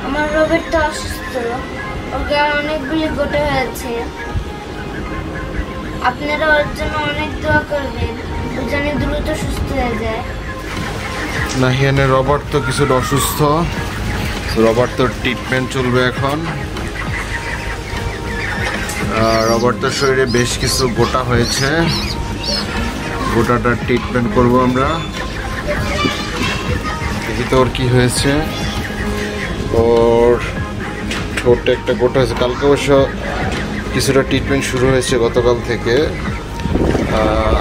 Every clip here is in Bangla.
আমার রোবট তো অসুস্থ, ওকে অনেকগুলি গোটা হয়েছে। আপনারা ওর জন্য অনেক দোয়া করবেন, ও যেন দ্রুত সুস্থ হয়ে যায়। নাহিয়ানের রবার্ট তো কিছুটা অসুস্থ, রবার্ট তো ট্রিটমেন্ট চলবে এখন। রবার্টের শরীরে বেশ কিছু গোটা হয়েছে, গোটাটার ট্রিটমেন্ট করব আমরা। দেখি তো ওর কি হয়েছে। ওর ঠোঁটে একটা গোটা হয়েছে, কালকে অবশ্য কিছুটা ট্রিটমেন্ট শুরু হয়েছে গতকাল থেকে।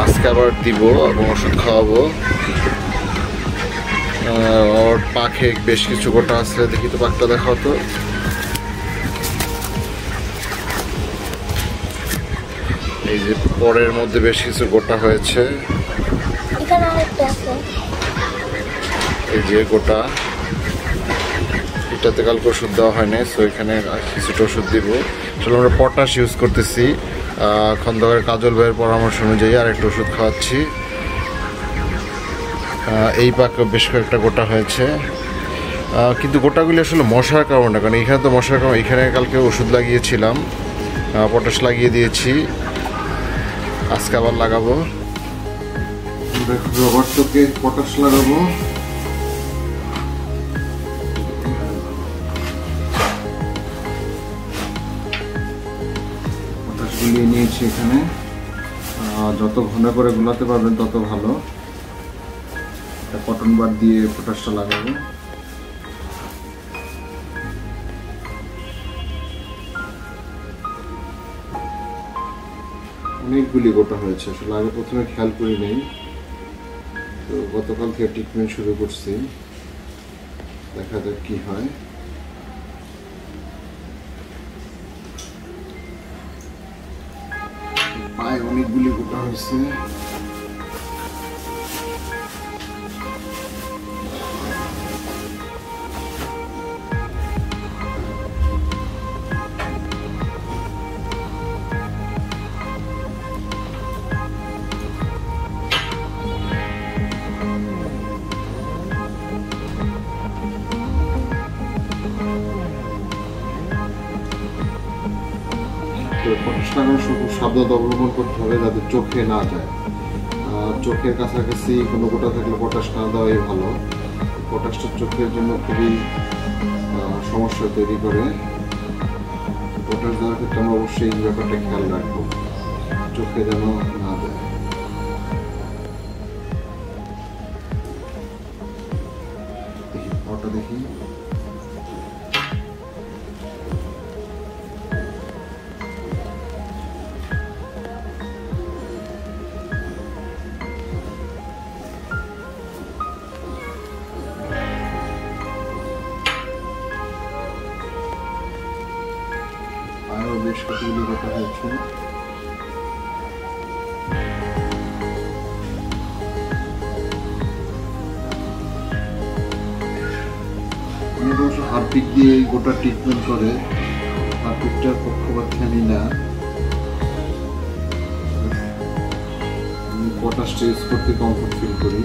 আজকে আবার দিব এবং ওষুধ খাওয়াবো। ওর পাখে বেশ কিছু গোটা আছে, দেখি তো পাখটা দেখাও তো। এই যে পরের মধ্যে বেশ কিছু গোটা হয়েছে, এখানে আরেকটা আছে, এই যে গোটা। এটাতে কালকে ওষুধ দেওয়া হয়নি, সো এখানে কিছুটা ওষুধ দিব। আসলে আমরা পটাশ ইউজ করতেছি, খন্দকারের কাজল ভাইয়ের পরামর্শ অনুযায়ী আরেকটা ওষুধ খাওয়াচ্ছি। এই পাকে বেশ কয়েকটা গোটা হয়েছে, কিন্তু গোটাগুলি আসলে মশার কারণে, কারণ এখানে তো মশার কারণ। এখানে কালকে ওষুধ লাগিয়েছিলাম, পটাশ লাগিয়ে দিয়েছি, আজকে আবার লাগাবো। রবার্টকে পটাশ লাগাবো। পটাশ গুলিয়ে নিয়েছি এখানে, যত ঘন করে গুলাতে পারবেন তত ভালো। কটন বার দিয়ে পটাশটা লাগাবো। অনেকগুলি গোটা হয়েছে, আসলে আগে প্রথমে খেয়াল করি নেই, তো গতকাল থেকে ট্রিটমেন্ট শুরু করছি, দেখা যাক কি হয়। পায়ে অনেকগুলি গোটা হয়েছে, পটাশ লাগানোর খুব সাবধানতা অবলম্বন করতে হবে যাতে চোখে না যায়। চোখের কাছাকাছি কোনো গোটা থাকলে পটাশ না দেওয়াই ভালো। পটাশটা চোখের জন্য খুবই সমস্যা তৈরি করে। পটাশ দেওয়ার ক্ষেত্রে আমরা অবশ্যই এই ব্যাপারটা খেয়াল রাখবো, চোখে যেন না দেয়। দেখি ওটা দেখি, আরো বেশ কতগুলি গোটা হয়েছে। অনেক অবশ্য হারপিক দিয়ে গোটা ট্রিটমেন্ট করে, হারপিকটার পক্ষপাত খেলি না, আমি পটাশটা ইউজ করতে কমফোর্ট ফিল করি।